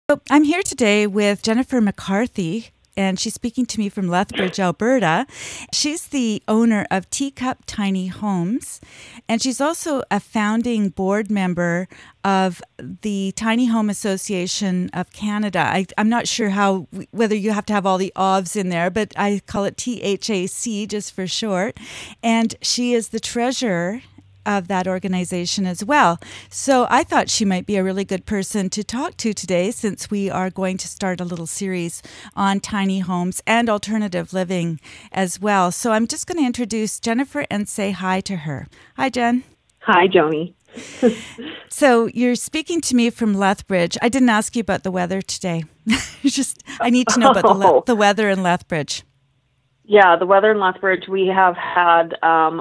So I'm here today with Jennifer McCarthy, and she's speaking to me from Lethbridge, Alberta. She's the owner of Teacup Tiny Homes, and she's also a founding board member of the Tiny Home Association of Canada. I'm not sure whether you have to have all the OVs in there, but I call it THAC just for short. And she is the treasurer of that organization as well. So I thought she might be a really good person to talk to today, since we are going to start a little series on tiny homes and alternative living as well. So I'm just going to introduce Jennifer and say hi to her. Hi, Jen. Hi, Joni. So you're speaking to me from Lethbridge. I didn't ask you about the weather today. I need to know about the weather in Lethbridge. Yeah, the weather in Lethbridge, we have had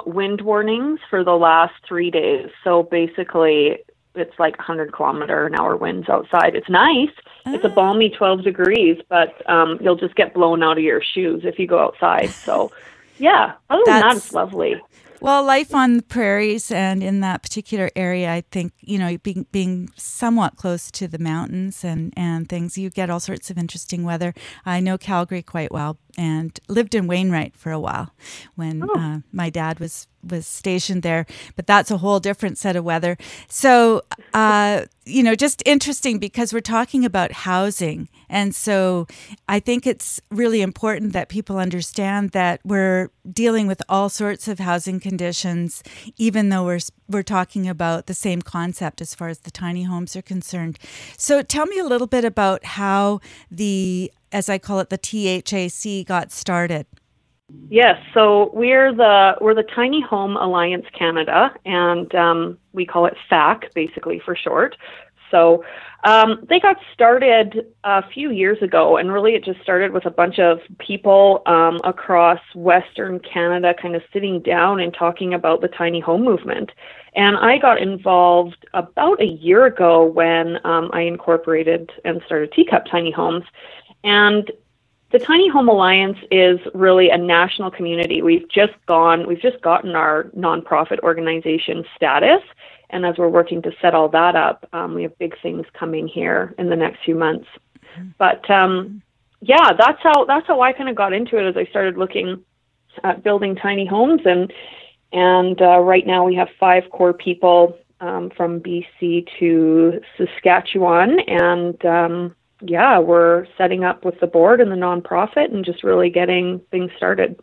wind warnings for the last 3 days. So basically, it's like 100-kilometer-an-hour winds outside. It's nice. It's a balmy 12 degrees, but you'll just get blown out of your shoes if you go outside. So, yeah, other than that, it's lovely. Well, life on the prairies and in that particular area, I think, being somewhat close to the mountains and things, you get all sorts of interesting weather. I know Calgary quite well and lived in Wainwright for a while when my dad was stationed there. But that's a whole different set of weather. So, just interesting because we're talking about housing. And so I think it's really important that people understand that we're dealing with all sorts of housing conditions, even though we're talking about the same concept as far as the tiny homes are concerned. So tell me a little bit about how as I call it, the THAC got started. Yes, so we're the Tiny Home Alliance Canada, and we call it FAC, basically for short. So they got started a few years ago, and really it just started with a bunch of people across Western Canada kind of sitting down and talking about the tiny home movement. And I got involved about a year ago when I incorporated and started Teacup Tiny Homes. And the Tiny Home Alliance is really a national community. We've just gotten our nonprofit organization status. And as we're working to set all that up, we have big things coming here in the next few months. But that's how I kind of got into it, as I started looking at building tiny homes. And right now we have 5 core people from BC to Saskatchewan. And we're setting up with the board and the nonprofit and just really getting things started.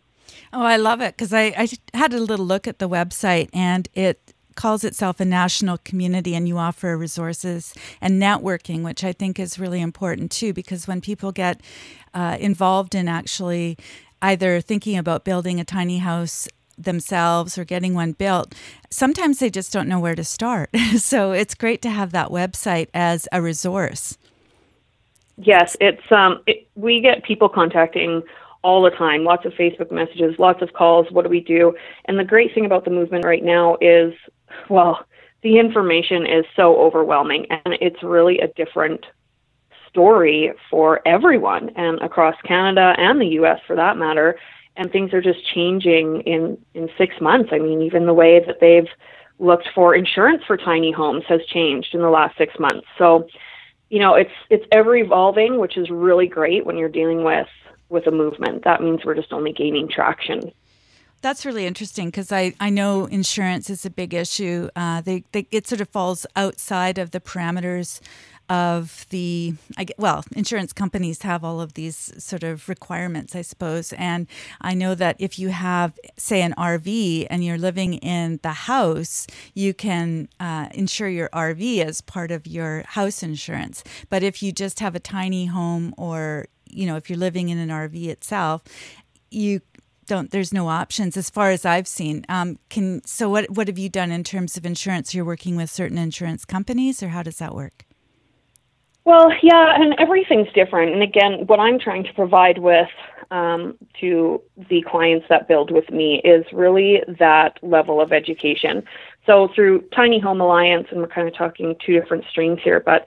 Oh, I love it, because I had a little look at the website, and it calls itself a national community, and you offer resources and networking, which I think is really important too, because when people get involved in actually either thinking about building a tiny house themselves or getting one built, sometimes they just don't know where to start. So it's great to have that website as a resource. Yes, we get people contacting all the time, lots of Facebook messages, lots of calls. What do we do? And the great thing about the movement right now is, the information is so overwhelming, and it's really a different story for everyone, and across Canada and the U.S. for that matter. And things are just changing in 6 months. I mean, even the way that they've looked for insurance for tiny homes has changed in the last 6 months. So, it's ever evolving, which is really great when you're dealing with a movement. That means we're just only gaining traction. That's really interesting, because I know insurance is a big issue. It sort of falls outside of the parameters of insurance companies have all of these sort of requirements, I suppose. And I know that if you have, say, an RV and you're living in the house, you can insure your RV as part of your house insurance. But if you just have a tiny home, or, if you're living in an RV itself, there's no options as far as I've seen. So what have you done in terms of insurance? You're working with certain insurance companies, or how does that work? Well, yeah, and everything's different. And again, what I'm trying to provide with to the clients that build with me is really that level of education. So through Tiny Home Alliance, and we're kind of talking 2 different streams here, but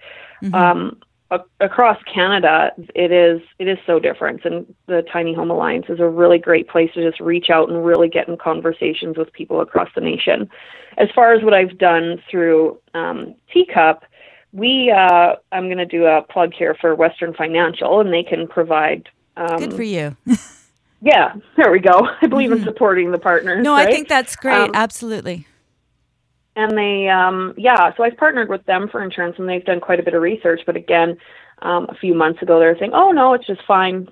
across Canada, it is so different. And the Tiny Home Alliance is a really great place to just reach out and really get in conversations with people across the nation. As far as what I've done through Teacup, I'm going to do a plug here for Western Financial, and they can provide. Good for you. Yeah, there we go. I believe in supporting the partners. No, right? I think that's great. Absolutely. And they, so I've partnered with them for insurance, and they've done quite a bit of research. But again, a few months ago, they were saying, "Oh no, it's just fine.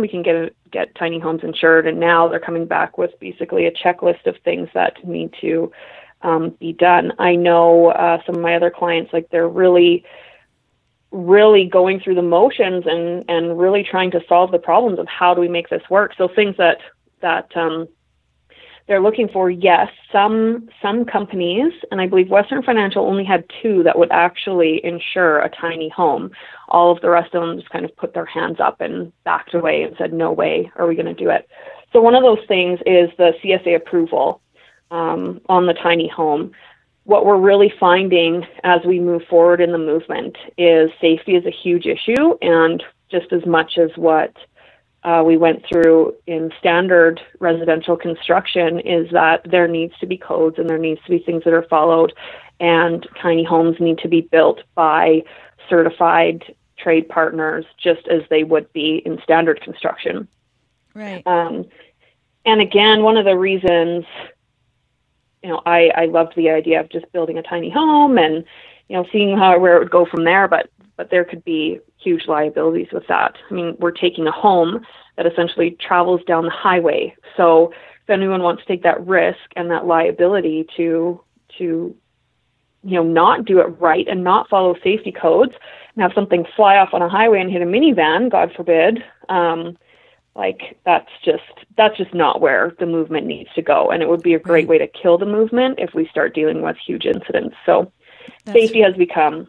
We can get tiny homes insured." And now they're coming back with basically a checklist of things that need to be done. I know some of my other clients, like they're really going through the motions and really trying to solve the problems of how do we make this work. So things that they're looking for, yes, some companies, and I believe Western Financial only had 2 that would actually insure a tiny home. All of the rest of them just kind of put their hands up and backed away and said, no way are we going to do it. So one of those things is the Csa Approval on the tiny home. What we're really finding as we move forward in the movement is safety is a huge issue, and just as much as what we went through in standard residential construction is that there needs to be codes and there needs to be things that are followed, and tiny homes need to be built by certified trade partners just as they would be in standard construction. Right. And again, one of the reasons, I loved the idea of just building a tiny home and, seeing where it would go from there, but there could be huge liabilities with that. I mean, we're taking a home that essentially travels down the highway. So if anyone wants to take that risk and that liability to not do it right and not follow safety codes and have something fly off on a highway and hit a minivan, God forbid, that's just not where the movement needs to go. And it would be a great way to kill the movement if we start dealing with huge incidents. So safety has become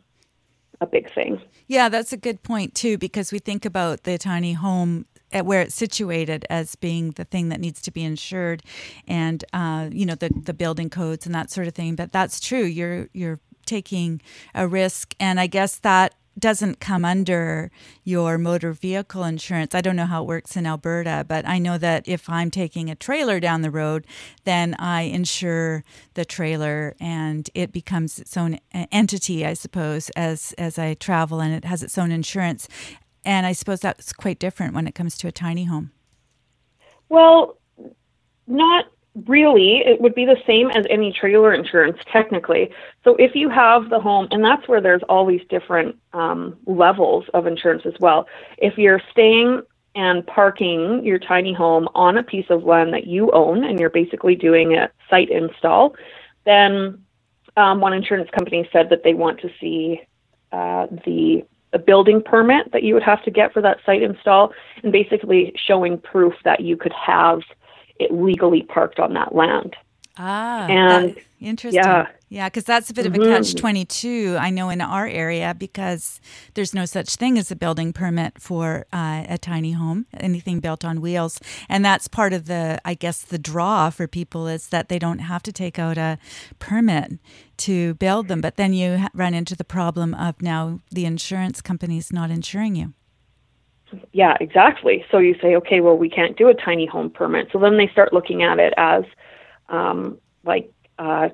a big thing. Yeah, that's a good point too, because we think about the tiny home at where it's situated as being the thing that needs to be insured, and the building codes and that sort of thing. But that's true. You're taking a risk, and I guess that doesn't come under your motor vehicle insurance. I don't know how it works in Alberta, but I know that if I'm taking a trailer down the road, then I insure the trailer and it becomes its own entity, I suppose, as I travel, and it has its own insurance. And I suppose that's quite different when it comes to a tiny home. Well, not really. It would be the same as any trailer insurance, technically. So if you have the home, and that's where there's all these different levels of insurance as well. If you're staying and parking your tiny home on a piece of land that you own, and you're basically doing a site install, then one insurance company said that they want to see a building permit that you would have to get for that site install, and basically showing proof that you could have it legally parked on that land. And interesting. Yeah, because that's a bit of a catch-22, I know, in our area, because there's no such thing as a building permit for a tiny home, anything built on wheels. And that's part of the draw for people, is that they don't have to take out a permit to build them. But then you run into the problem of now the insurance company's not insuring you. Yeah, exactly. So you say, okay, well, we can't do a tiny home permit. So then they start looking at it as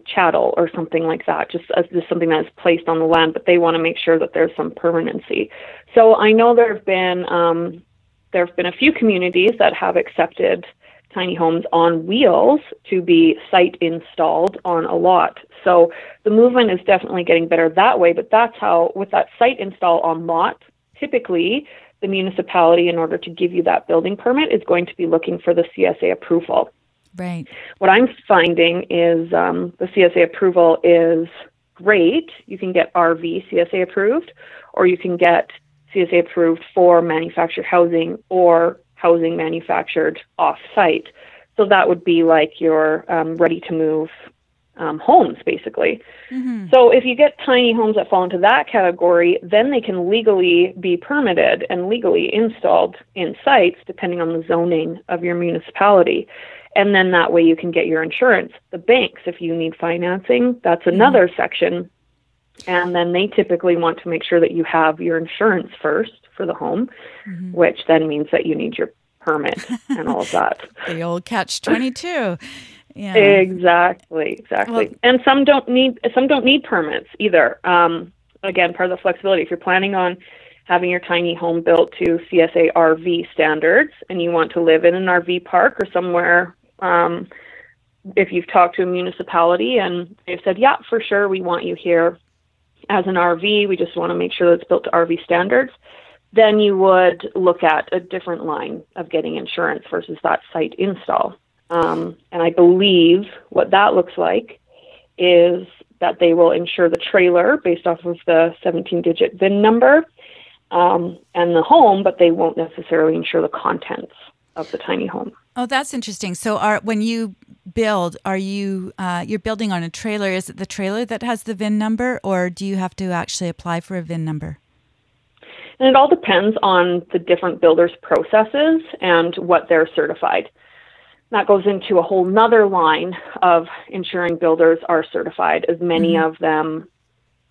chattel or something like that, just as just something that is placed on the land, but they want to make sure that there's some permanency. So I know there have been a few communities that have accepted tiny homes on wheels to be site installed on a lot. So the movement is definitely getting better that way, but that's how, with that site install on lot, typically the municipality, in order to give you that building permit, is going to be looking for the Csa Approval. Right. What I'm finding is the Csa Approval is great. You can get RV Csa approved, or you can get Csa approved for manufactured housing or housing manufactured off-site. So that would be like your ready-to-move homes, basically. Mm-hmm. So if you get tiny homes that fall into that category, then they can legally be permitted and legally installed in sites, depending on the zoning of your municipality. And then that way you can get your insurance. The banks, if you need financing, that's another section. And then they typically want to make sure that you have your insurance first for the home, which then means that you need your permit and all of that. The old catch-22. Yeah. Exactly. Well, and some don't need permits either. again, part of the flexibility. If you're planning on having your tiny home built to CSA RV standards and you want to live in an RV park or somewhere, if you've talked to a municipality and they've said, yeah, for sure, we want you here as an RV, we just want to make sure that it's built to RV standards, then you would look at a different line of getting insurance versus that site install. And I believe what that looks like is that they will insure the trailer based off of the 17-digit VIN number and the home, but they won't necessarily insure the contents of the tiny home. Oh, that's interesting. So when you build, are you're building on a trailer? Is it the trailer that has the VIN number, or do you have to actually apply for a VIN number? And it all depends on the different builders' processes and what they're certified. That goes into a whole nother line of ensuring builders are certified, as many of them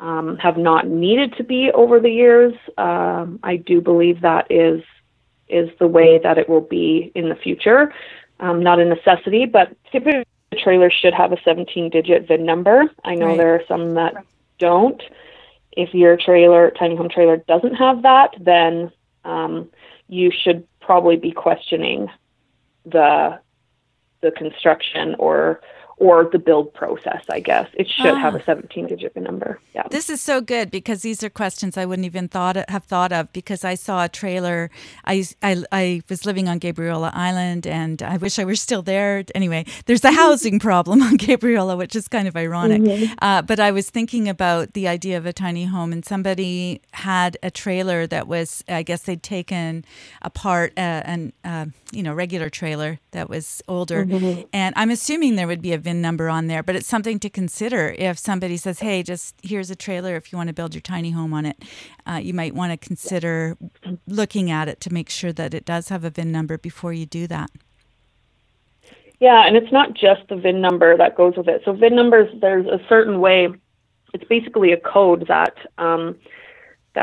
have not needed to be over the years. I do believe that is the way that it will be in the future. Not a necessity, but typically the trailer should have a 17-digit VIN number. I know there are some that don't. If your tiny home trailer doesn't have that, then you should probably be questioning the construction or the build process, I guess. It should have a 17-digit number. Yeah. This is so good because these are questions I wouldn't even have thought of, because I saw a trailer. I was living on Gabriola Island, and I wish I were still there. Anyway, there's a housing problem on Gabriola, which is kind of ironic. But I was thinking about the idea of a tiny home, and somebody had a trailer that was, I guess they'd taken apart regular trailer that was older. And I'm assuming there would be a VIN number on there, but it's something to consider. If somebody says, hey, just here's a trailer, if you want to build your tiny home on it, you might want to consider looking at it to make sure that it does have a VIN number before you do that. Yeah, and it's not just the VIN number that goes with it. So VIN numbers, there's a certain way, it's basically a code that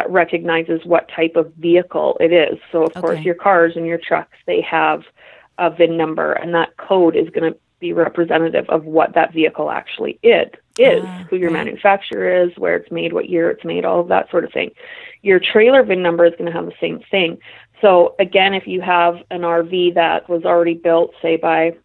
recognizes what type of vehicle it is. So, of course, your cars and your trucks, they have a VIN number, and that code is going to be representative of what that vehicle actually is, who your manufacturer is, where it's made, what year it's made, all of that sort of thing. Your trailer VIN number is going to have the same thing. So, again, if you have an RV that was already built, say, by,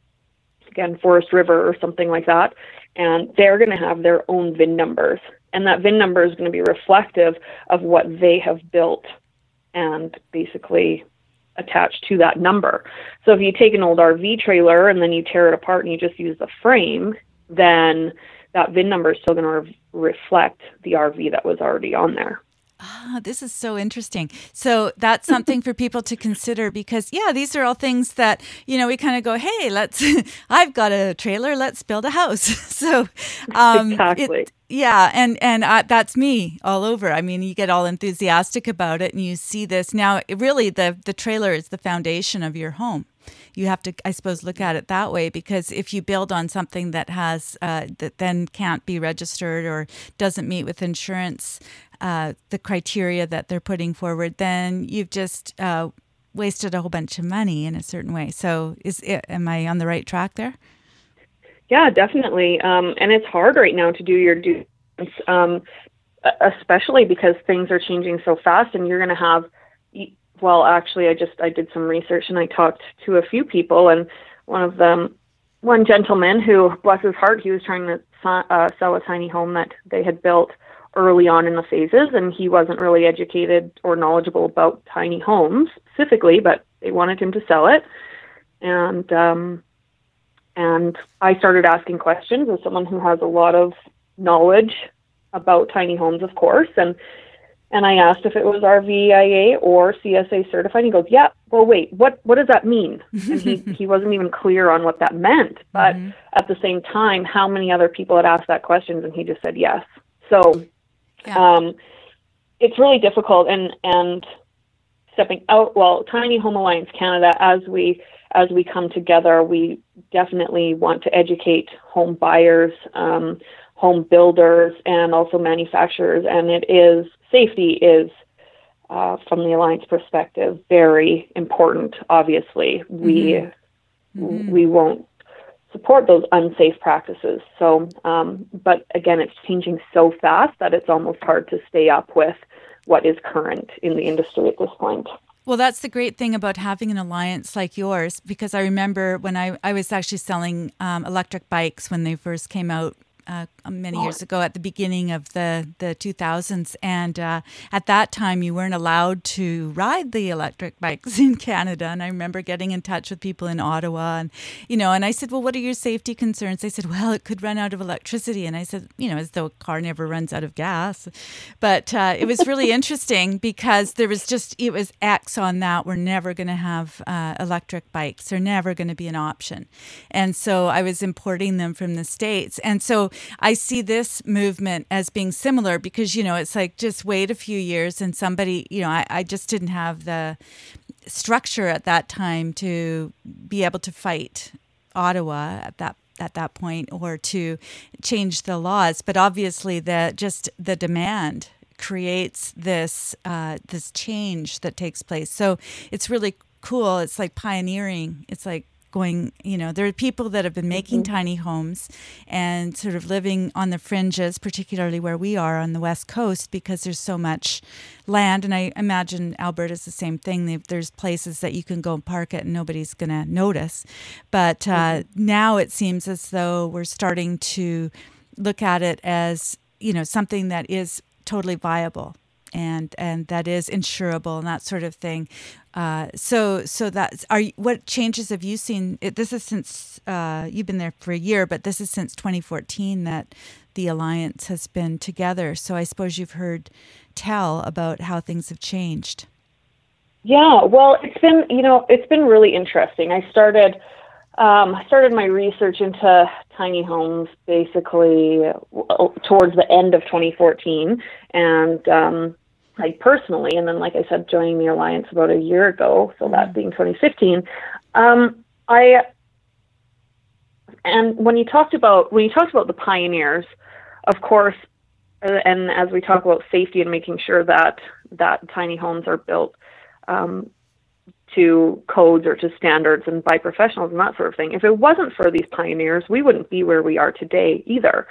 again, Forest River or something like that, and they're going to have their own VIN numbers. And that VIN number is going to be reflective of what they have built and basically attached to that number. So if you take an old RV trailer and then you tear it apart and you just use the frame, then that VIN number is still going to reflect the RV that was already on there. This is so interesting. So that's something for people to consider, because, these are all things that, we kind of go, hey, I've got a trailer, let's build a house. So exactly. And that's me all over. I mean, you get all enthusiastic about it and you see this. Now, really, the trailer is the foundation of your home. You have to, I suppose, look at it that way, because if you build on something that has that then can't be registered or doesn't meet with insurance, the criteria that they're putting forward, then you've just wasted a whole bunch of money in a certain way. So am I on the right track there? Yeah, definitely. And it's hard right now to do your due diligence, especially because things are changing so fast, and you're going to have, well, actually, I did some research and I talked to a few people, and one gentleman who, bless his heart, he was trying to sell a tiny home that they had built early on in the phases, and he wasn't really educated or knowledgeable about tiny homes specifically, but they wanted him to sell it. And I started asking questions as someone who has a lot of knowledge about tiny homes, of course, and I asked if it was RVIA or CSA certified. He goes, yeah, well, wait, what does that mean? And he wasn't even clear on what that meant. But at the same time, how many other people had asked that question? And he just said yes. So it's really difficult. And stepping out, well, Tiny Home Alliance Canada, as we come together, we definitely want to educate home buyers, home builders, and also manufacturers. And safety is, from the Alliance perspective, very important. Obviously, we won't support those unsafe practices. So, but again, it's changing so fast that it's almost hard to stay up with what is current in the industry at this point. Well, that's the great thing about having an alliance like yours, because I remember when I was actually selling electric bikes when they first came out many years ago at the beginning of the 2000s. And at that time, you weren't allowed to ride the electric bikes in Canada. And I remember getting in touch with people in Ottawa and, and I said, well, what are your safety concerns? They said, well, it could run out of electricity. And I said, as though a car never runs out of gas. But it was really interesting because it was X on that. We're never going to have electric bikes. They're never going to be an option. And so I was importing them from the States. And so I see this movement as being similar because, it's like just wait a few years and somebody, I just didn't have the structure at that time to be able to fight Ottawa at that point or to change the laws. But obviously the demand creates this change that takes place. So it's really cool. It's like pioneering. It's like going, there are people that have been making tiny homes and sort of living on the fringes, particularly where we are on the West Coast, because there's so much land. And I imagine Alberta's the same thing. There's places that you can go and park it and nobody's going to notice. But now it seems as though we're starting to look at it as, something that is totally viable and that is insurable and that sort of thing. So what changes have you seen? This is since you've been there for a year, but this is since 2014 that the Alliance has been together. So I suppose you've heard tell about how things have changed. Yeah, well, it's been really interesting. I started my research into tiny homes basically towards the end of 2014, and personally, and then, like I said, joining the Alliance about a year ago, so that being 2015. And when you talked about the pioneers, of course, and as we talk about safety and making sure that tiny homes are built to codes or to standards and by professionals and that sort of thing. If it wasn't for these pioneers, we wouldn't be where we are today either.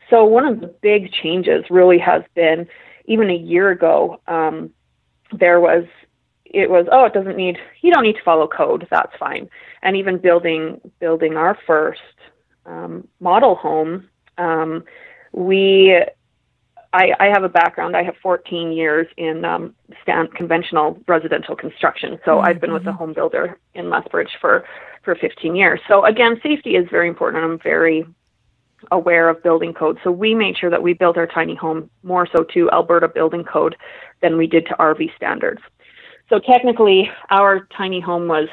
So one of the big changes really has been, even a year ago, you don't need to follow code, that's fine. And even building our first model home, I have a background. I have 14 years in conventional residential construction. So I've been with a home builder in Lethbridge for 15 years. So again, safety is very important. I'm very aware of building code. So we made sure that we built our tiny home more so to Alberta building code than we did to RV standards. So technically, our tiny home was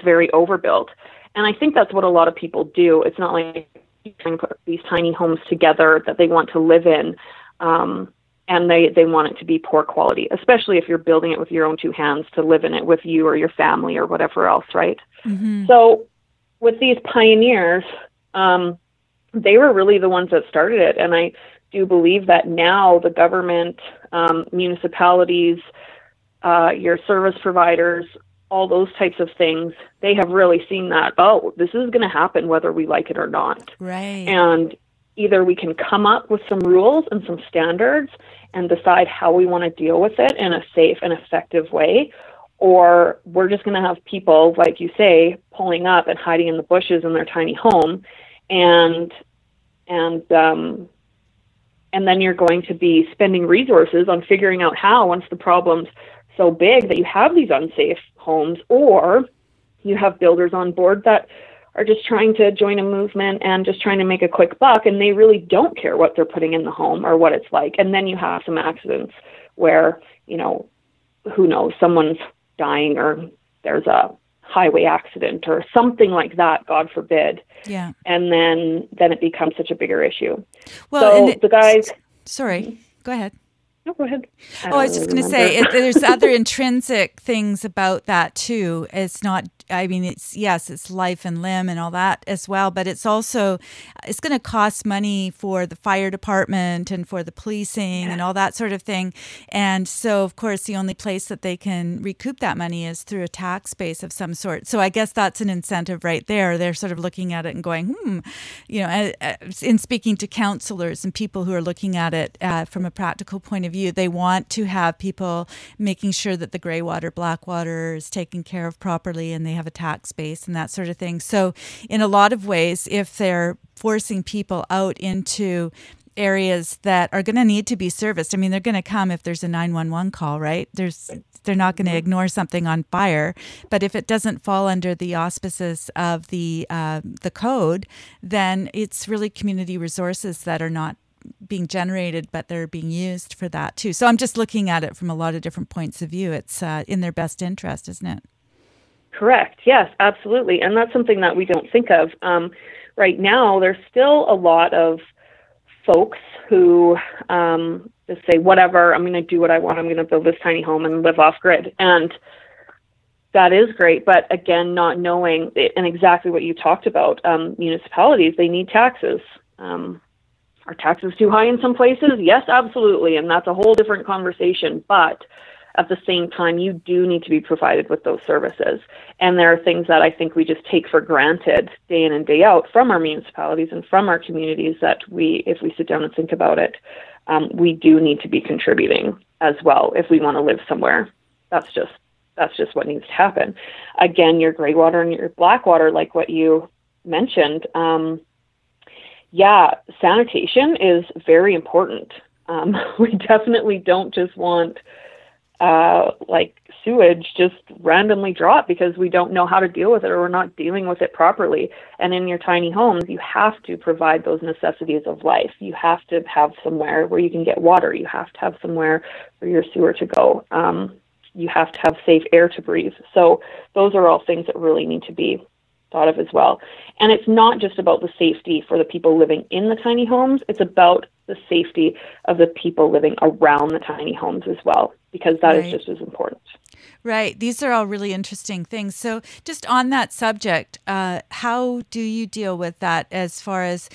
very overbuilt. And I think that's what a lot of people do. It's not like you can put these tiny homes together that they want to live in, and they want it to be poor quality, especially if you're building it with your own two hands to live in it with you or your family or whatever else, right? Mm-hmm. So with these pioneers, they were really the ones that started it. And I do believe that now the government, municipalities, your service providers, all those types of things, they have really seen that, this is going to happen whether we like it or not. Right. And either we can come up with some rules and some standards and decide how we want to deal with it in a safe and effective way, or we're just going to have people, like you say, pulling up and hiding in the bushes in their tiny home. And then you're going to be spending resources on figuring out how, once the problem's so big that you have these unsafe homes, or you have builders on board that are just trying to join a movement and just trying to make a quick buck, and they really don't care what they're putting in the home or what it's like. And then you have some accidents where, who knows, someone's dying or there's a highway accident or something like that, God forbid. Yeah. And then it becomes such a bigger issue. Well, so the guys... Sorry, go ahead. No, go ahead. I was just going to say, there's other intrinsic things about that too. It's not I mean, it's life and limb and all that as well, but it's also, it's going to cost money for the fire department and for the policing and all that sort of thing. And so, of course, the only place that they can recoup that money is through a tax base of some sort. So I guess that's an incentive right there. They're sort of looking at it and going, in speaking to counselors and people who are looking at it from a practical point of view, they want to have people making sure that the gray water, black water is taken care of properly and they have a tax base and that sort of thing. So in a lot of ways, if they're forcing people out into areas that are going to need to be serviced, I mean, they're going to come if there's a 911 call, right? They're not going to ignore something on fire. But if it doesn't fall under the auspices of the code, then it's really community resources that are not being generated, but they're being used for that too. So I'm just looking at it from a lot of different points of view. It's in their best interest, isn't it? Correct. Yes, absolutely. And that's something that we don't think of. Right now, there's still a lot of folks who just say, whatever, I'm going to do what I want. I'm going to build this tiny home and live off grid. And that is great. But again, not knowing, and exactly what you talked about, municipalities, they need taxes. Are taxes too high in some places? Yes, absolutely. And that's a whole different conversation. But at the same time, you do need to be provided with those services. And there are things that I think we just take for granted day in and day out from our municipalities and from our communities that if we sit down and think about it, we do need to be contributing as well if we want to live somewhere. That's just what needs to happen. Again, your gray water and your black water, like what you mentioned, sanitation is very important. We definitely don't just want sewage just randomly drop because we don't know how to deal with it or we're not dealing with it properly. And in your tiny homes, you have to provide those necessities of life. You have to have somewhere where you can get water. You have to have somewhere for your sewer to go. You have to have safe air to breathe. So those are all things that really need to be thought of as well. And it's not just about the safety for the people living in the tiny homes, it's about the safety of the people living around the tiny homes as well, because that is just as important. Right. These are all really interesting things. So just on that subject, how do you deal with that as far as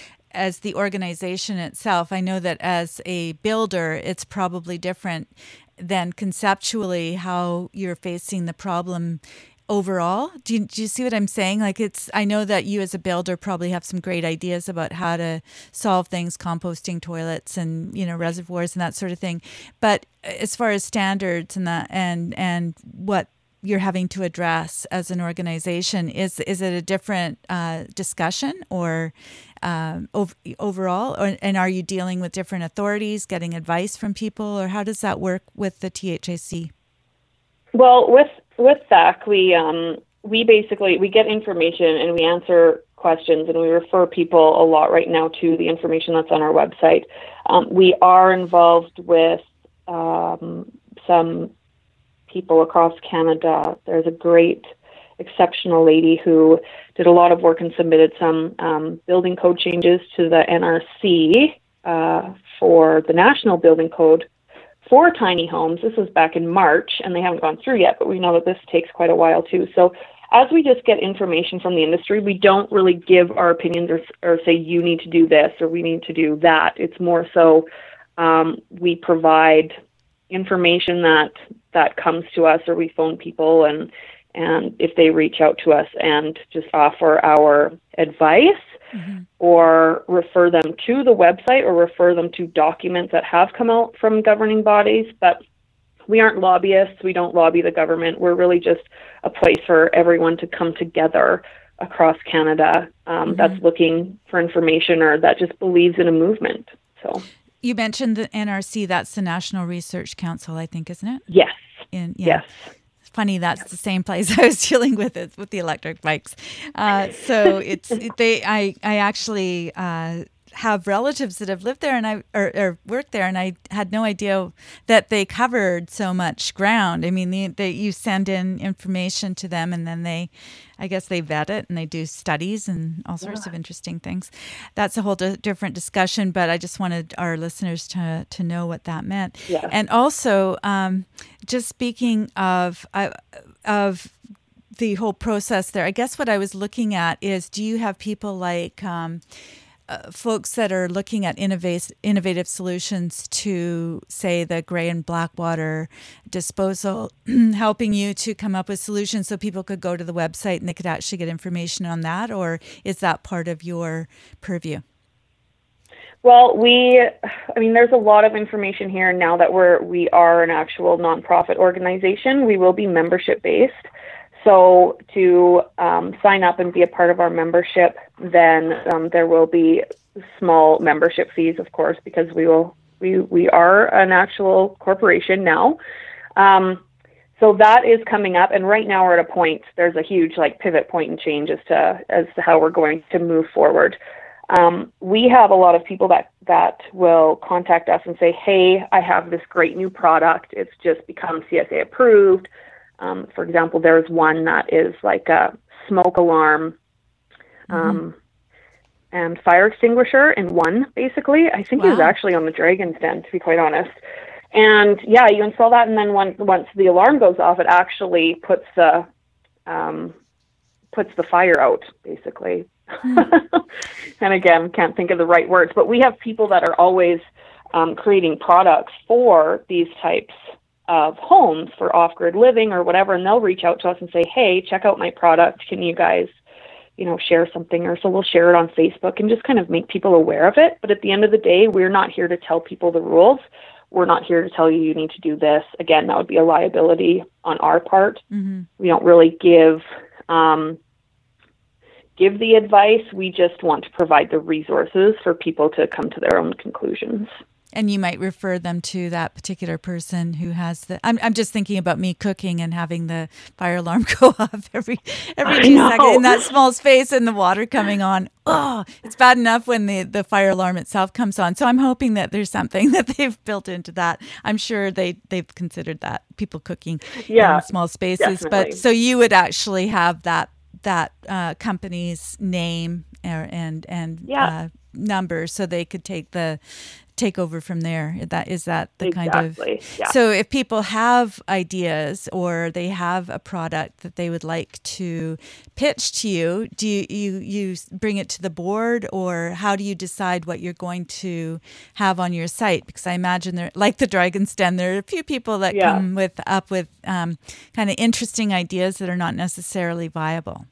the organization itself? I know that as a builder, it's probably different than conceptually how you're facing the problem overall. Do you see what I'm saying? I know that you as a builder probably have some great ideas about how to solve things, composting toilets and, reservoirs and that sort of thing. But as far as standards and that and what you're having to address as an organization, is it a different discussion or overall? And are you dealing with different authorities, getting advice from people, or how does that work with the THAC? Well, with THAC, we basically get information and we answer questions and we refer people a lot right now to the information that's on our website. We are involved with some people across Canada. There's a great, exceptional lady who did a lot of work and submitted some building code changes to the NRC for the National Building Code for tiny homes. This was back in March, and they haven't gone through yet, but we know that this takes quite a while too. So as we just get information from the industry, we don't really give our opinions or say, you need to do this or we need to do that. It's more so we provide information that comes to us, or we phone people and if they reach out to us and just offer our advice, or refer them to the website or refer them to documents that have come out from governing bodies. But we aren't lobbyists. We don't lobby the government. We're really just a place for everyone to come together across Canada that's looking for information or that just believes in a movement. So you mentioned the NRC. That's the National Research Council, I think, isn't it? Yes. Yes. Funny, that's the same place I was dealing with it with the electric bikes. So I actually have relatives that have lived there and or worked there, and I had no idea that they covered so much ground. I mean, you send in information to them, and then I guess they vet it and they do studies and all sorts of interesting things. That's a whole different discussion, but I just wanted our listeners to know what that meant. Yeah. And also, just speaking of the whole process there. I guess what I was looking at is, do you have people like folks that are looking at innovative solutions to, say, the gray and black water disposal, helping you to come up with solutions so people could go to the website and they could actually get information on that? Or is that part of your purview? Well, there's a lot of information here now that we are an actual nonprofit organization. We will be membership based. So to sign up and be a part of our membership, then there will be small membership fees, of course, because we are an actual corporation now. So that is coming up, and right now we're at a point. There's a huge pivot point and change as to how we're going to move forward. We have a lot of people that will contact us and say, "Hey, I have this great new product. It's just become CSA approved." For example, there's one that is like a smoke alarm and fire extinguisher in one, basically. I think It was actually on the Dragon's Den, to be quite honest. And yeah, you install that, and then once the alarm goes off, it actually puts the fire out, basically. And again, can't think of the right words, but we have people that are always creating products for these types of homes for off-grid living or whatever, and they'll reach out to us and say, "Hey, check out my product. Can you guys, share something?" Or so we'll share it on Facebook and just kind of make people aware of it. But at the end of the day, we're not here to tell people the rules. We're not here to tell you need to do this. Again, that would be a liability on our part. Mm-hmm. We don't really give the advice. We just want to provide the resources for people to come to their own conclusions. And you might refer them to that particular person who has the. I'm just thinking about me cooking and having the fire alarm go off every 2 seconds in that small space and the water coming on. Oh, it's bad enough when the fire alarm itself comes on. So I'm hoping that there's something that they've built into that. I'm sure they've considered that, people cooking in small spaces. Definitely. But so you would actually have that company's name and number, so they could take over from there. Is that the kind of... Yeah. So if people have ideas or they have a product that they would like to pitch to you, do you bring it to the board, or how do you decide what you're going to have on your site? Because I imagine there, like the Dragon's Den, there are a few people that come up with kind of interesting ideas that are not necessarily viable.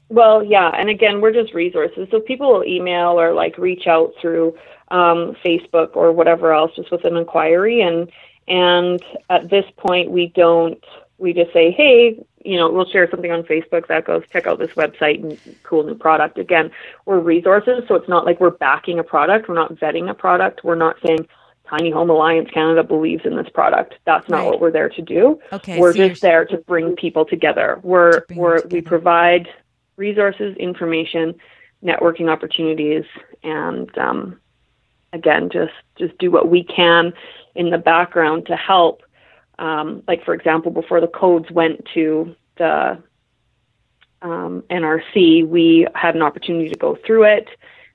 Well, yeah, and again, we're just resources. So people will email or reach out through Facebook or whatever else, just with an inquiry. And at this point, we just say, "Hey, we'll share something on Facebook that goes, check out this website and cool new product." Again, we're resources, so it's not like we're backing a product. We're not vetting a product. We're not saying Tiny Home Alliance Canada believes in this product. That's not what we're there to do. Okay, we're just there to bring people together. We provide resources, information, networking opportunities, and again, just do what we can in the background to help. For example, before the codes went to the NRC, we had an opportunity to go through it.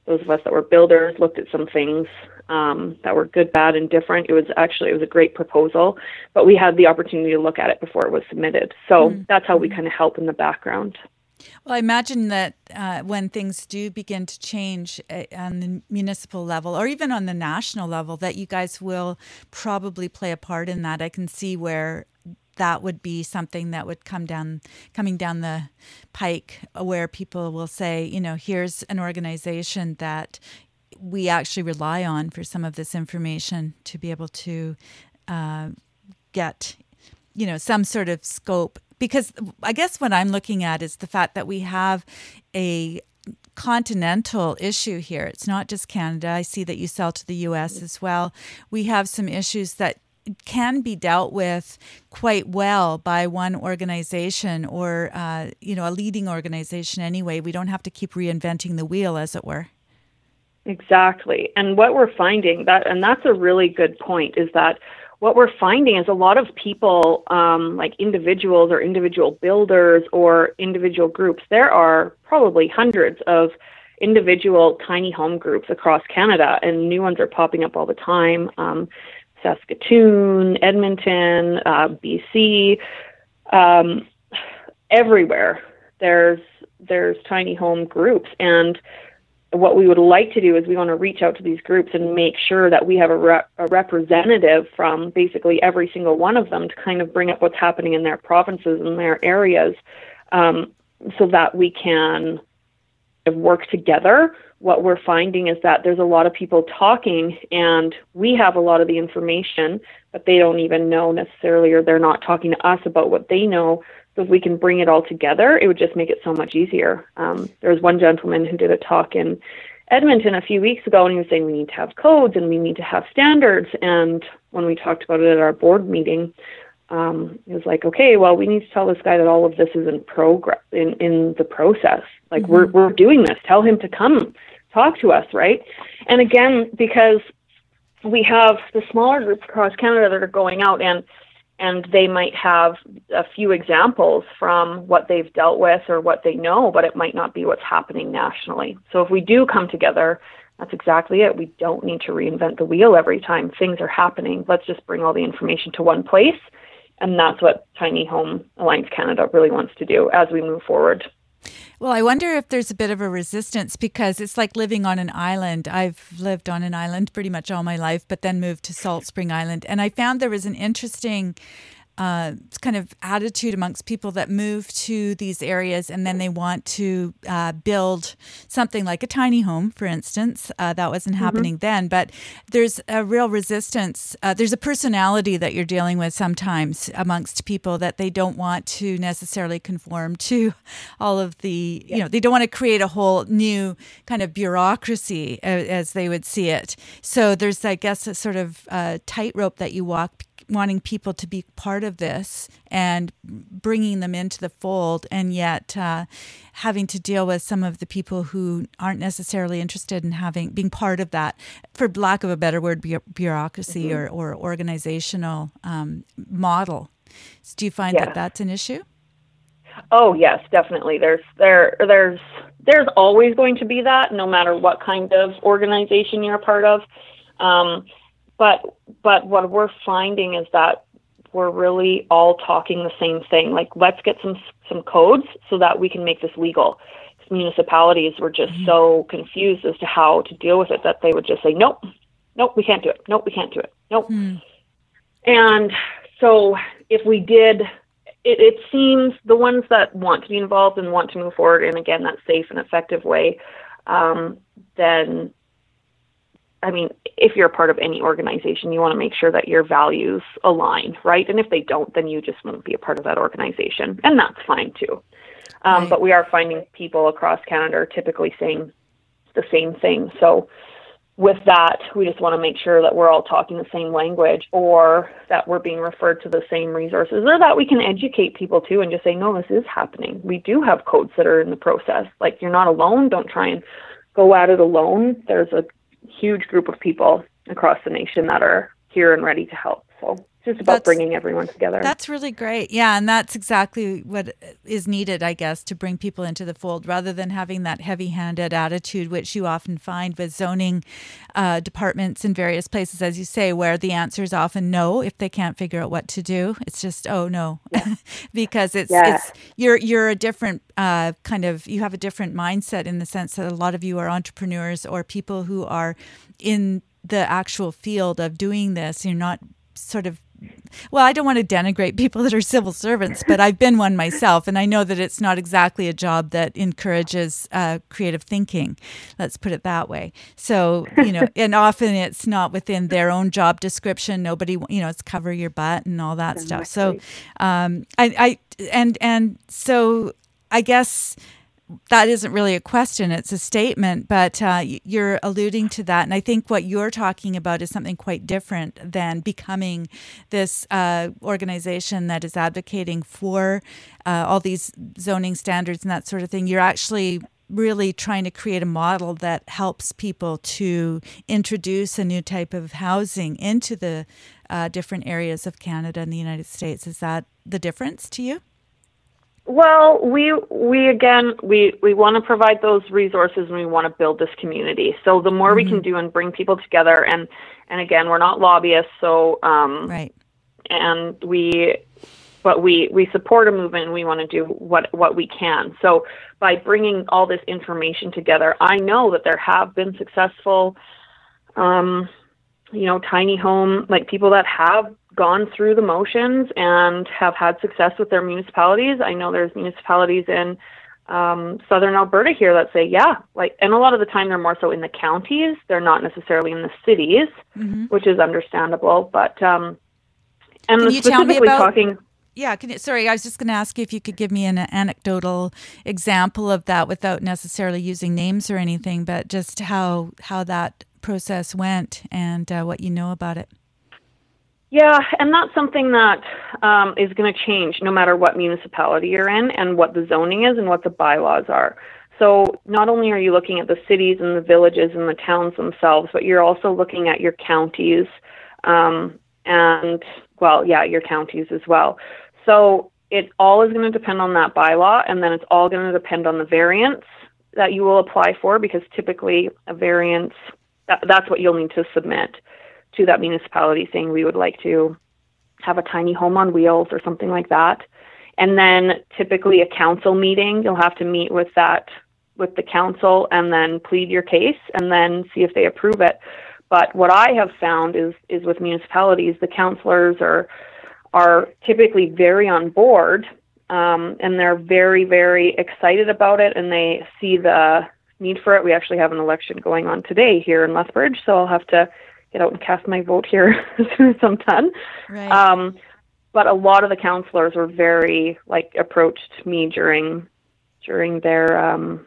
Those of us that were builders looked at some things that were good, bad, and different. It was a great proposal, but we had the opportunity to look at it before it was submitted. So that's how we kind of help in the background. Well, I imagine that when things do begin to change on the municipal level or even on the national level, that you guys will probably play a part in that. I can see where that would be something that would coming down the pike, where people will say, here's an organization that we actually rely on for some of this information to be able to get, some sort of scope. Because I guess what I'm looking at is the fact that we have a continental issue here. It's not just Canada. I see that you sell to the U.S. as well. We have some issues that can be dealt with quite well by one organization or, a leading organization anyway. We don't have to keep reinventing the wheel, as it were. Exactly. And what we're finding, and that's a really good point, is that what we're finding is a lot of people, like individuals or individual builders or individual groups, there are probably hundreds of individual tiny home groups across Canada, and new ones are popping up all the time. Saskatoon, Edmonton, BC. everywhere there's tiny home groups. And what we would like to do is we want to reach out to these groups and make sure that we have a representative from basically every single one of them to kind of bring up what's happening in their provinces and their areas, so that we can work together. What we're finding is that there's a lot of people talking, and we have a lot of the information, but they don't even know necessarily, or they're not talking to us about what they know. So if we can bring it all together, it would just make it so much easier. There was one gentleman who did a talk in Edmonton a few weeks ago, and he was saying we need to have codes and we need to have standards. And when we talked about it at our board meeting, it was like, okay, well, we need to tell this guy that all of this is in progress, in the process. Like, we're doing this. Tell him to come talk to us, right? And again, because we have the smaller groups across Canada that are going out, and they might have a few examples from what they've dealt with or what they know, but it might not be what's happening nationally. So if we do come together, that's exactly it. We don't need to reinvent the wheel every time things are happening. Let's just bring all the information to one place. And that's what Tiny Home Alliance Canada really wants to do as we move forward. Well, I wonder if there's a bit of a resistance, because it's like living on an island. I've lived on an island pretty much all my life, but then moved to Salt Spring Island. And I found there was an interesting kind of attitude amongst people that move to these areas, and then they want to build something like a tiny home, for instance. That wasn't happening then, but there's a real resistance. There's a personality that you're dealing with sometimes amongst people, that they don't want to necessarily conform to all of the, they don't want to create a whole new kind of bureaucracy as they would see it. So there's, I guess, a sort of tightrope that you walk, wanting people to be part of this and bringing them into the fold, and yet having to deal with some of the people who aren't necessarily interested in being part of that, for lack of a better word, bureaucracy or organizational model. So do you find that that's an issue? Oh yes, definitely. There's always going to be that, no matter what kind of organization you're a part of. But what we're finding is that we're really all talking the same thing. Like, let's get some codes so that we can make this legal. Because municipalities were just so confused as to how to deal with it, that they would just say, nope, we can't do it. Nope, we can't do it. Nope. And so if we did, it seems the ones that want to be involved and want to move forward in, again, that safe and effective way, then, I mean, if you're a part of any organization, you want to make sure that your values align, right? And if they don't, then you just won't be a part of that organization. And that's fine too. Right. But we are finding people across Canada are typically saying the same thing. So with that, we just want to make sure that we're all talking the same language, or that we're being referred to the same resources, or that we can educate people too and just say, no, this is happening. We do have codes that are in the process. Like, you're not alone. Don't try and go at it alone. There's a huge group of people across the nation that are here and ready to help. So it's just about bringing everyone together. That's really great. Yeah, and that's exactly what is needed, I guess, to bring people into the fold, rather than having that heavy-handed attitude, which you often find with zoning departments in various places, as you say, where the answer is often no if they can't figure out what to do. It's just, oh, no, because it's you're a different kind of, you have a different mindset, in the sense that a lot of you are entrepreneurs or people who are in the actual field of doing this. You're not sort of, well, I don't want to denigrate people that are civil servants, but I've been one myself, and I know that it's not exactly a job that encourages creative thinking. Let's put it that way. So, and often it's not within their own job description. Nobody, it's cover your butt and all that stuff. So, so I guess that isn't really a question, it's a statement, but you're alluding to that. And I think what you're talking about is something quite different than becoming this organization that is advocating for all these zoning standards and that sort of thing. You're actually really trying to create a model that helps people to introduce a new type of housing into the different areas of Canada and the United States. Is that the difference to you? Well, we want to provide those resources, and we want to build this community. So the more we can do and bring people together, and again, we're not lobbyists, so right. And but we support a movement and we want to do what we can. So by bringing all this information together, I know that there have been successful, tiny home, like people that have gone through the motions and have had success with their municipalities. I know there's municipalities in southern Alberta here that say, and a lot of the time they're more so in the counties. They're not necessarily in the cities, which is understandable. But and can you tell me about talking? Yeah, sorry, I was just going to ask you if you could give me an anecdotal example of that without necessarily using names or anything, but just how that process went and what you know about it. Yeah, and that's something that is going to change no matter what municipality you're in and what the zoning is and what the bylaws are. So not only are you looking at the cities and the villages and the towns themselves, but you're also looking at your counties your counties as well. So it all is going to depend on that bylaw, and then it's all going to depend on the variance that you will apply for, because typically a variance, that's what you'll need to submit to that municipality, saying we would like to have a tiny home on wheels or something like that. And then typically a council meeting, you'll have to meet with the council and then plead your case and then see if they approve it. But what I have found is with municipalities, the councillors are typically very on board, and they're very, very excited about it, and they see the need for it. We actually have an election going on today here in Lethbridge, so I'll have to get out and cast my vote here as soon as I'm done. Right. But a lot of the councillors were very, approached me during their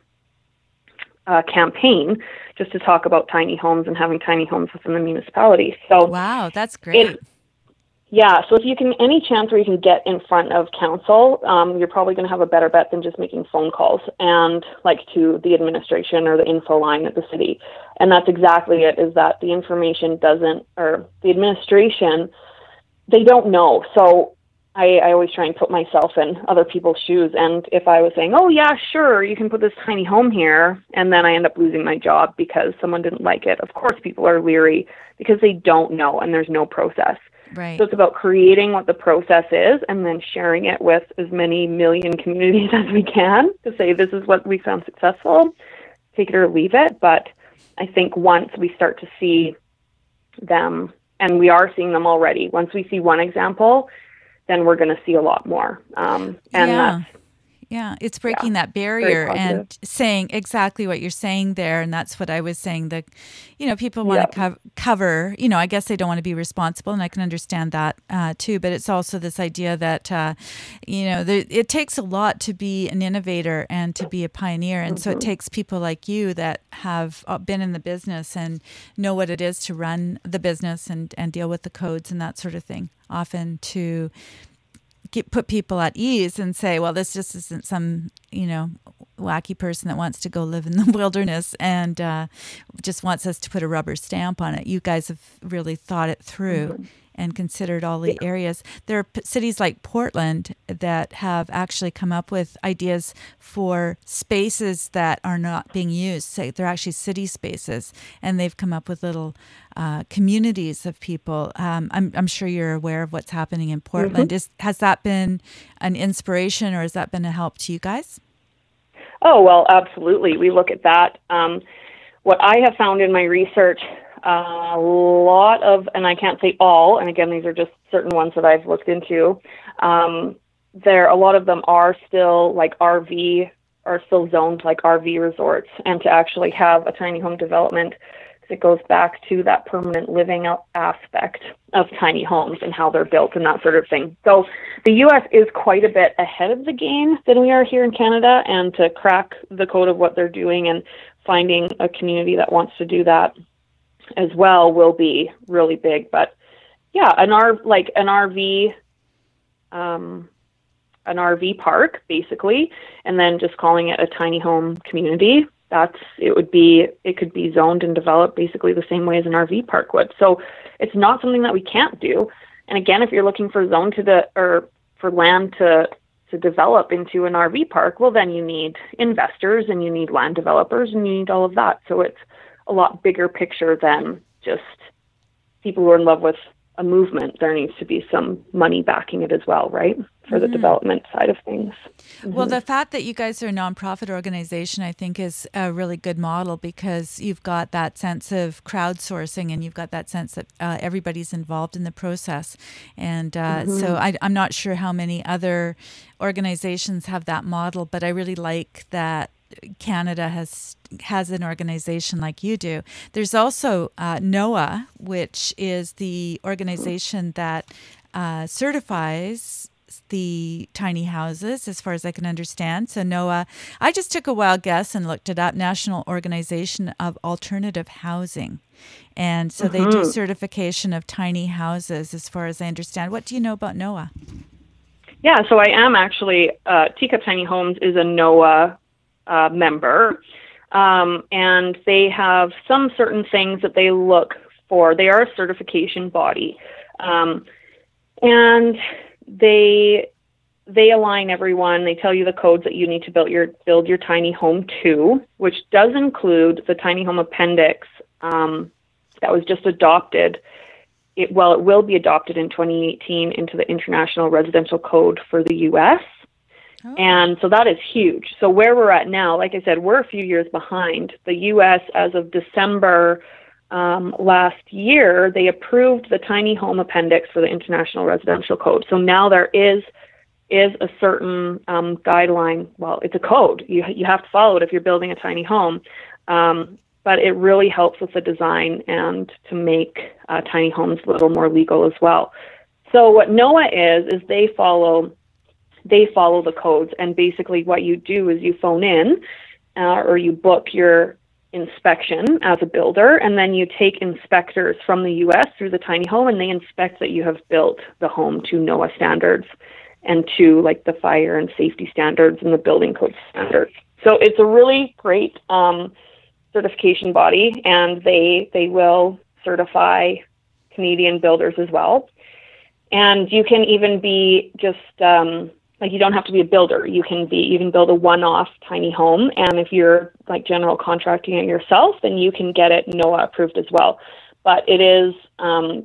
campaign just to talk about tiny homes and having tiny homes within the municipality. So wow, that's great. So if you can, any chance where you can get in front of council, you're probably going to have a better bet than just making phone calls and to the administration or the info line at the city. And that's exactly it, is that the information or the administration, they don't know. So I always try and put myself in other people's shoes. And if I was saying, oh yeah, sure, you can put this tiny home here, and then I end up losing my job because someone didn't like it, of course people are leery because they don't know and there's no process. Right. So it's about creating what the process is and then sharing it with as many million communities as we can to say, this is what we found successful, take it or leave it. But I think once we start to see them, and we are seeing them already, once we see one example, then we're going to see a lot more. Yeah, it's breaking that barrier and saying exactly what you're saying there. And that's what I was saying, that, people want to cover, I guess they don't want to be responsible, and I can understand that too. But it's also this idea that, it takes a lot to be an innovator and to be a pioneer. And so it takes people like you that have been in the business and know what it is to run the business and deal with the codes and that sort of thing, often to put people at ease and say, well, this just isn't some, wacky person that wants to go live in the wilderness and just wants us to put a rubber stamp on it. You guys have really thought it through and considered all the areas. There are cities like Portland that have actually come up with ideas for spaces that are not being used. Say they're actually city spaces, and they've come up with little communities of people. I'm sure you're aware of what's happening in Portland. Has that been an inspiration, or has that been a help to you guys? Oh, well, absolutely. We look at that. What I have found in my research, a lot of, and I can't say all, and again, these are just certain ones that I've looked into, a lot of them are still still zoned like RV resorts, and to actually have a tiny home development, it goes back to that permanent living aspect of tiny homes and how they're built and that sort of thing. So the U.S. is quite a bit ahead of the game than we are here in Canada, and to crack the code of what they're doing and finding a community that wants to do that as well will be really big. But yeah, an RV park basically, and then just calling it a tiny home community. It could be zoned and developed basically the same way as an RV park would. So it's not something that we can't do. And again, if you're looking for for land to develop into an RV park, well, then you need investors and you need land developers and you need all of that. So it's a lot bigger picture than just people who are in love with a movement, there needs to be some money backing it as well, right? For the development side of things. Well, the fact that you guys are a nonprofit organization, I think, is a really good model, because you've got that sense of crowdsourcing, and you've got that sense that everybody's involved in the process. And so I'm not sure how many other organizations have that model, but I really like that Canada has an organization like you do. There's also NOAA, which is the organization that certifies the tiny houses, as far as I can understand. So NOAA, I just took a wild guess and looked it up, National Organization of Alternative Housing. And so they do certification of tiny houses, as far as I understand. What do you know about NOAA? Yeah, so I am actually, Teacup Tiny Homes is a NOAA member, and they have some certain things that they look for. They are a certification body, and they align everyone. They tell you the codes that you need to build your tiny home to, which does include the tiny home appendix that was just adopted. It will be adopted in 2018 into the International Residential Code for the U.S. Oh. And so that is huge. So where we're at now, like I said, we're a few years behind. The U.S., as of December last year, they approved the tiny home appendix for the International Residential Code. So now there is a certain guideline. Well, it's a code. You have to follow it if you're building a tiny home. But it really helps with the design and to make tiny homes a little more legal as well. So what NOAA is they follow the codes, and basically what you do is you phone in or you book your inspection as a builder, and then you take inspectors from the U.S. through the tiny home, and they inspect that you have built the home to NOAA standards and to like the fire and safety standards and the building code standards. So it's a really great certification body, and they will certify Canadian builders as well. And you can even be just like, you don't have to be a builder. You can build a one-off tiny home, and if you're like general contracting it yourself, then you can get it NOAA approved as well. But it is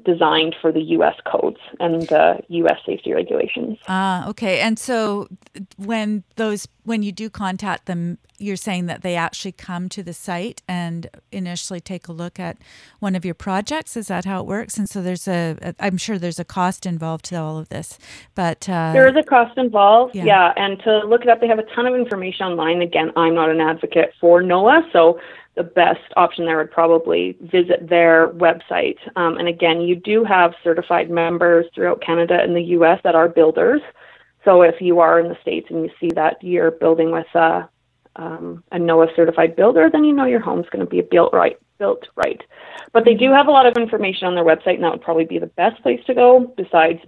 designed for the U.S. codes and U.S. safety regulations. Okay. And so when you do contact them, you're saying that they actually come to the site and initially take a look at one of your projects. Is that how it works? And so I'm sure there's a cost involved to all of this, but there is a cost involved. Yeah. And to look it up, they have a ton of information online. Again, I'm not an advocate for NOAA, so the best option there would probably visit their website. And again, you do have certified members throughout Canada and the U.S. that are builders. So if you are in the States and you see that you're building with a NOAA certified builder, then you know your home's going to be built right. But they do have a lot of information on their website, and that would probably be the best place to go, besides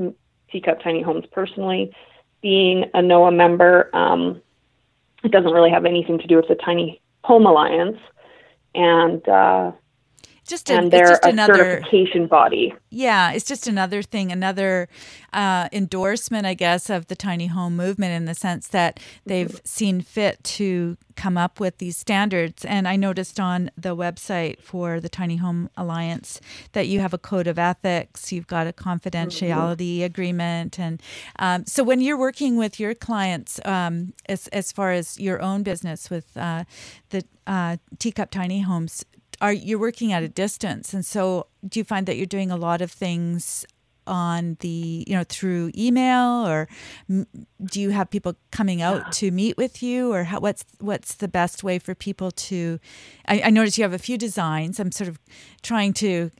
Teacup Tiny Homes personally. Being a NOAA member, it doesn't really have anything to do with the Tiny Home Alliance. And they're another certification body. Yeah, it's just another thing, another endorsement, I guess, of the tiny home movement, in the sense that they've seen fit to come up with these standards. And I noticed on the website for the Tiny Home Alliance that you have a code of ethics, you've got a confidentiality agreement. And so when you're working with your clients, as far as your own business with the Teacup Tiny Homes, you're working at a distance, and so do you find that you're doing a lot of things on through email, or do you have people coming out to meet with you, or what's the best way for people to? I notice you have a few designs. I'm sort of trying to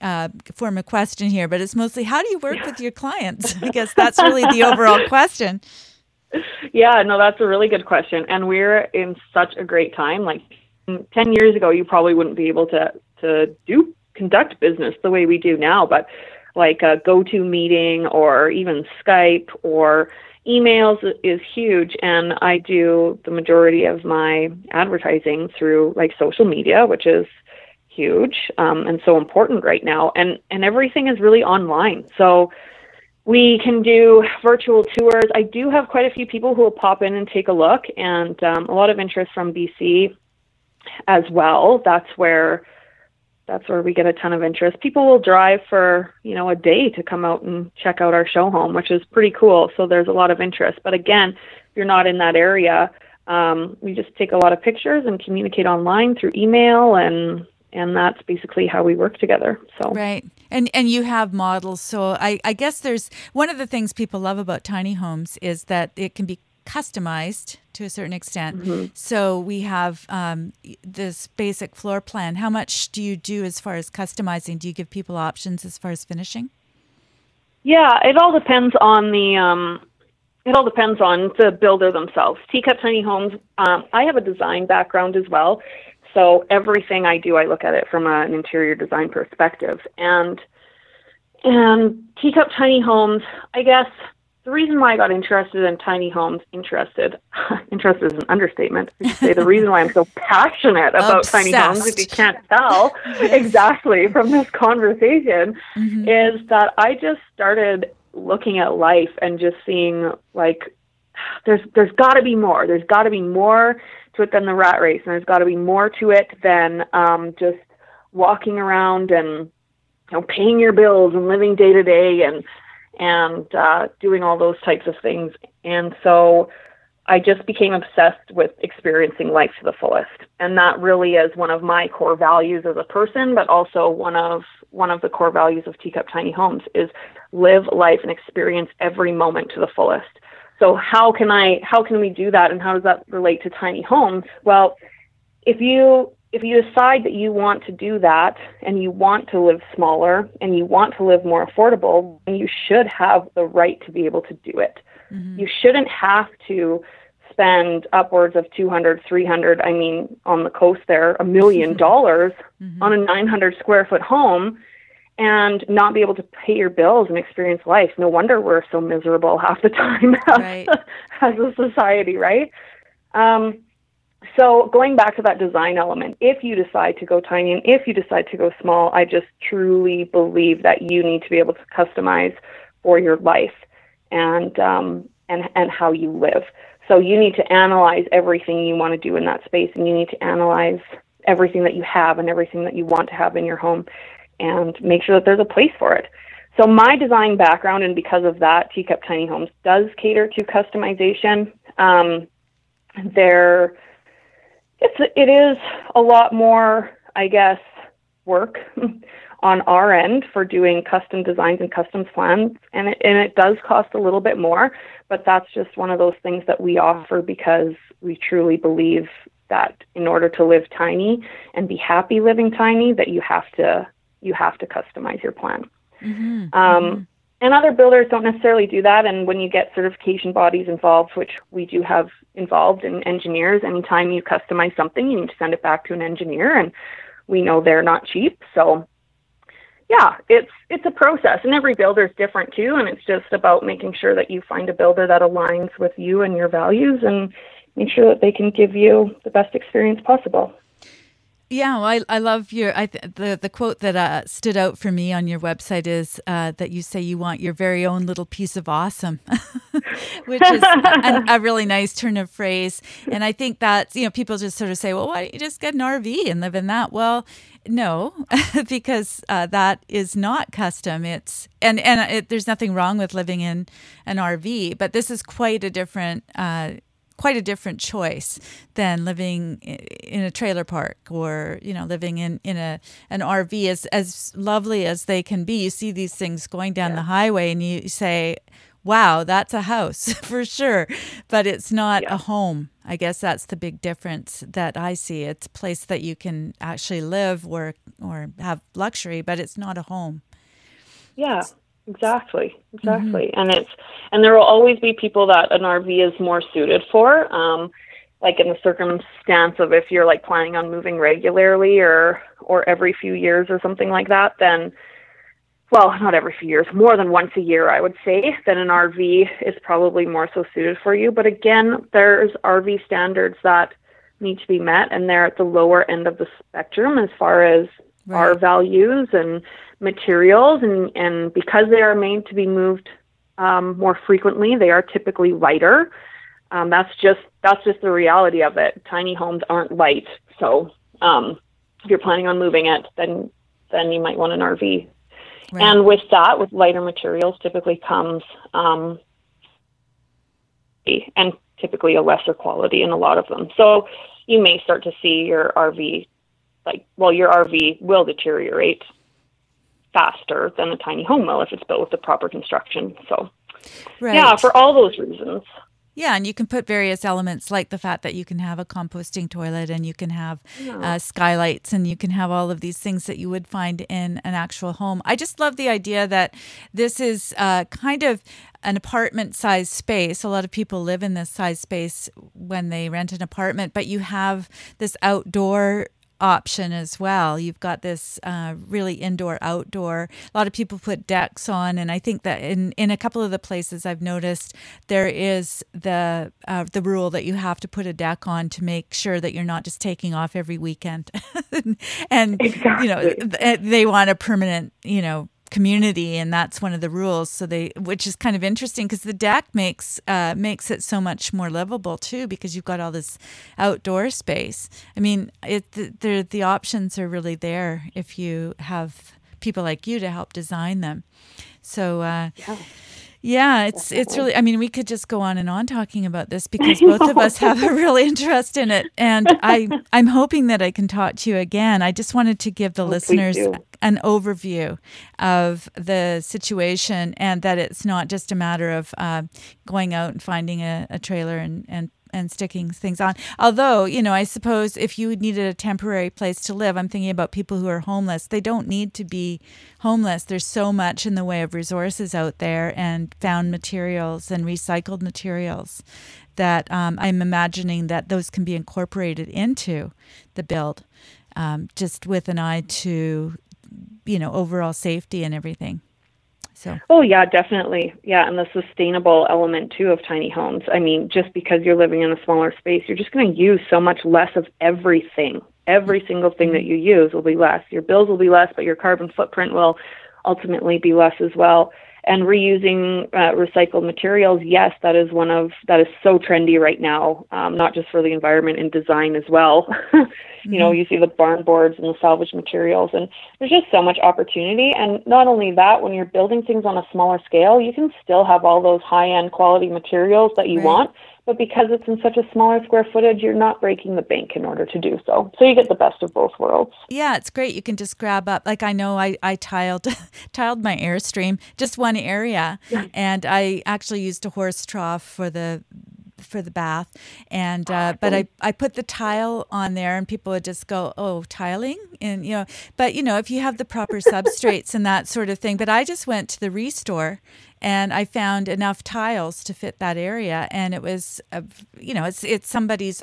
form a question here, but it's mostly, how do you work with your clients? I guess that's really the overall question. Yeah, no, that's a really good question, and we're in such a great time. Like 10 years ago, you probably wouldn't be able to conduct business the way we do now, but like a go-to meeting or even Skype or emails is huge. And I do the majority of my advertising through like social media, which is huge and so important right now. And everything is really online. So we can do virtual tours. I do have quite a few people who will pop in and take a look, and a lot of interest from BC as well. That's where that's where we get a ton of interest. People will drive for, a day to come out and check out our show home, which is pretty cool. So there's a lot of interest. But again, if you're not in that area, we just take a lot of pictures and communicate online through email, and that's basically how we work together. So right. And you have models. So I guess there's one of the things people love about tiny homes is that it can be customized to a certain extent. Mm-hmm. So we have this basic floor plan. How much do you do as far as customizing? Do you give people options as far as finishing? Yeah, it all depends on the builder themselves. Teacup Tiny Homes, I have a design background as well. So everything I do, I look at it from an interior design perspective. And Teacup Tiny Homes, I guess the reason why I got interested in tiny homes, interested is an understatement. I should say the reason why I'm so passionate about tiny homes, if you can't tell exactly from this conversation, is that I just started looking at life and just seeing like there's got to be more. There's got to be more to it than the rat race, and there's got to be more to it than just walking around and paying your bills and living day to day and doing all those types of things. And so I just became obsessed with experiencing life to the fullest. And that really is one of my core values as a person, but also one of the core values of Teacup Tiny Homes is live life and experience every moment to the fullest. So how can we do that, and how does that relate to tiny homes? Well, if you decide that you want to do that and you want to live smaller and you want to live more affordable, then you should have the right to be able to do it. Mm-hmm. You shouldn't have to spend upwards of $200, $300, I mean, on the coast there, $1 million on a 900 square foot home and not be able to pay your bills and experience life. No wonder we're so miserable half the time as a society, right? So going back to that design element, if you decide to go tiny and if you decide to go small, I just truly believe that you need to be able to customize for your life and how you live. So you need to analyze everything you want to do in that space, and you need to analyze everything that you have and everything that you want to have in your home and make sure that there's a place for it. So my design background, and because of that, Teacup Tiny Homes does cater to customization. It is a lot more, I guess, work on our end for doing custom designs and custom plans, and it does cost a little bit more, but that's just one of those things that we offer because we truly believe that in order to live tiny and be happy living tiny, that you have to customize your plan. Mm-hmm. And other builders don't necessarily do that. And when you get certification bodies involved, which we do have involved, in engineers, anytime you customize something, you need to send it back to an engineer. And we know they're not cheap. So, yeah, it's a process. And every builder is different, too. And it's just about making sure that you find a builder that aligns with you and your values and make sure that they can give you the best experience possible. Yeah, well, I love the quote that stood out for me on your website is that you say you want your very own little piece of awesome, which is a really nice turn of phrase. And I think that, people just sort of say, well, why don't you just get an RV and live in that? Well, no, because that is not custom. There's nothing wrong with living in an RV, but this is quite a different choice than living in a trailer park or, living in an RV. As lovely as they can be, you see these things going down the highway and you say, wow, that's a house for sure, but it's not a home. I guess that's the big difference that I see. It's a place that you can actually live or have luxury, but it's not a home. Yeah. Exactly. Mm-hmm. And there will always be people that an RV is more suited for, like in the circumstance of if you're like planning on moving regularly or every few years or something like that, then, well, not every few years, more than once a year, I would say, then an RV is probably more so suited for you. But again, there's RV standards that need to be met, and they're at the lower end of the spectrum as far as our values and materials, and because they are made to be moved more frequently, they are typically lighter. That's just the reality of it. Tiny homes aren't light, so if you're planning on moving it, then then you might want an RV. Right. And with that, with lighter materials, typically comes and typically a lesser quality in a lot of them. So you may start to see your RV, your RV will deteriorate faster than a tiny home will if it's built with the proper construction. So, right. Yeah, for all those reasons. Yeah, and you can put various elements like the fact that you can have a composting toilet and you can have skylights and you can have all of these things that you would find in an actual home. I just love the idea that this is kind of an apartment-sized space. A lot of people live in this size space when they rent an apartment, but you have this outdoor option as well. You've got this really indoor-outdoor. A lot of people put decks on, and I think that in a couple of the places I've noticed there is the rule that you have to put a deck on to make sure that you're not just taking off every weekend. And exactly. They want a permanent, community, and that's one of the rules. So which is kind of interesting because the deck makes it so much more livable too, because you've got all this outdoor space. I mean, the options are really there if you have people like you to help design them. So yeah, it's really, I mean, we could just go on and on talking about this because both of us have a real interest in it. And I'm hoping that I can talk to you again. I just wanted to give the listeners an overview of the situation, and that it's not just a matter of going out and finding a trailer and sticking things on. Although, I suppose if you needed a temporary place to live, I'm thinking about people who are homeless. They don't need to be homeless. There's so much in the way of resources out there and found materials and recycled materials that I'm imagining that those can be incorporated into the build, just with an eye to, overall safety and everything. So. Oh, yeah, definitely. Yeah, and the sustainable element, too, of tiny homes. I mean, just because you're living in a smaller space, you're just going to use so much less of everything. Every single thing that you use will be less. Your bills will be less, but your carbon footprint will ultimately be less as well. And reusing recycled materials, yes, that is so trendy right now, not just for the environment and design as well. You see the barn boards and the salvage materials, and there's just so much opportunity. And not only that, when you're building things on a smaller scale, you can still have all those high-end quality materials that you want, but because it's in such a smaller square footage, you're not breaking the bank in order to do so. So you get the best of both worlds. Yeah, it's great. You can just grab up. Like I know I tiled my Airstream, just one area, and I actually used a horse trough for the bath, and but I put the tile on there, and people would just go, "Oh, tiling," and but if you have the proper substrates and that sort of thing. But I just went to the Restore, and I found enough tiles to fit that area, and it was, it's somebody's,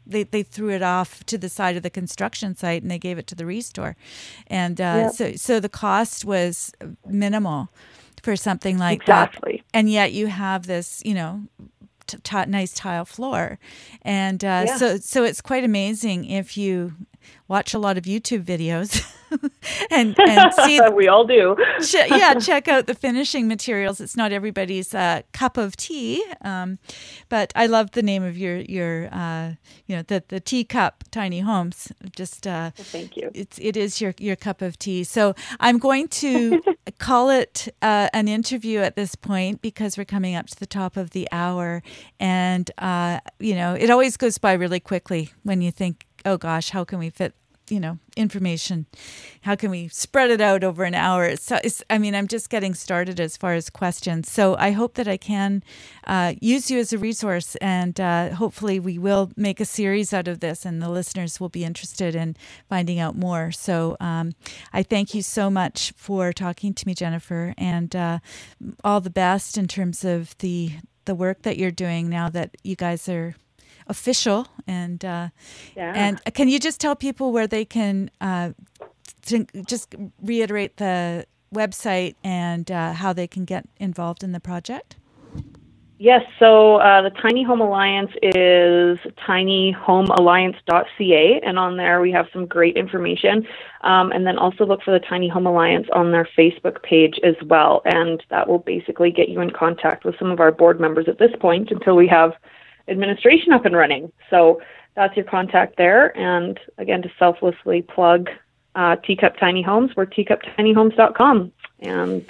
They threw it off to the side of the construction site and they gave it to the Restore, and so the cost was minimal for something like that. And yet you have this, nice tile floor, and so it's quite amazing if you watch a lot of YouTube videos and see. We all do. Check out the finishing materials. It's not everybody's cup of tea, but I love the name of your the teacup tiny homes. Just thank you. It is your cup of tea. So I'm going to call it an interview at this point because we're coming up to the top of the hour, and it always goes by really quickly when you think, oh gosh, how can we fit information? How can we spread it out over an hour? I'm just getting started as far as questions. So I hope that I can use you as a resource, and hopefully we will make a series out of this, and the listeners will be interested in finding out more. So I thank you so much for talking to me, Jennifer, and all the best in terms of the work that you're doing now that you guys are official, and can you just tell people where they can just reiterate the website and how they can get involved in the project? Yes, so the Tiny Home Alliance is tinyhomealliance.ca, and on there we have some great information. And then also look for the Tiny Home Alliance on their Facebook page as well, and that will basically get you in contact with some of our board members at this point until we have administration up and running. So that's your contact there. And again, to selflessly plug Teacup Tiny Homes. We're teacuptinyhomes.com. And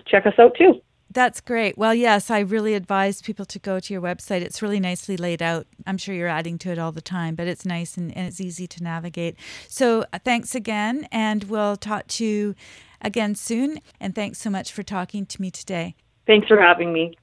check us out too. That's great. Well, yes, I really advise people to go to your website. It's really nicely laid out. I'm sure you're adding to it all the time, but it's nice and it's easy to navigate. So thanks again, and we'll talk to you again soon. And thanks so much for talking to me today. Thanks for having me.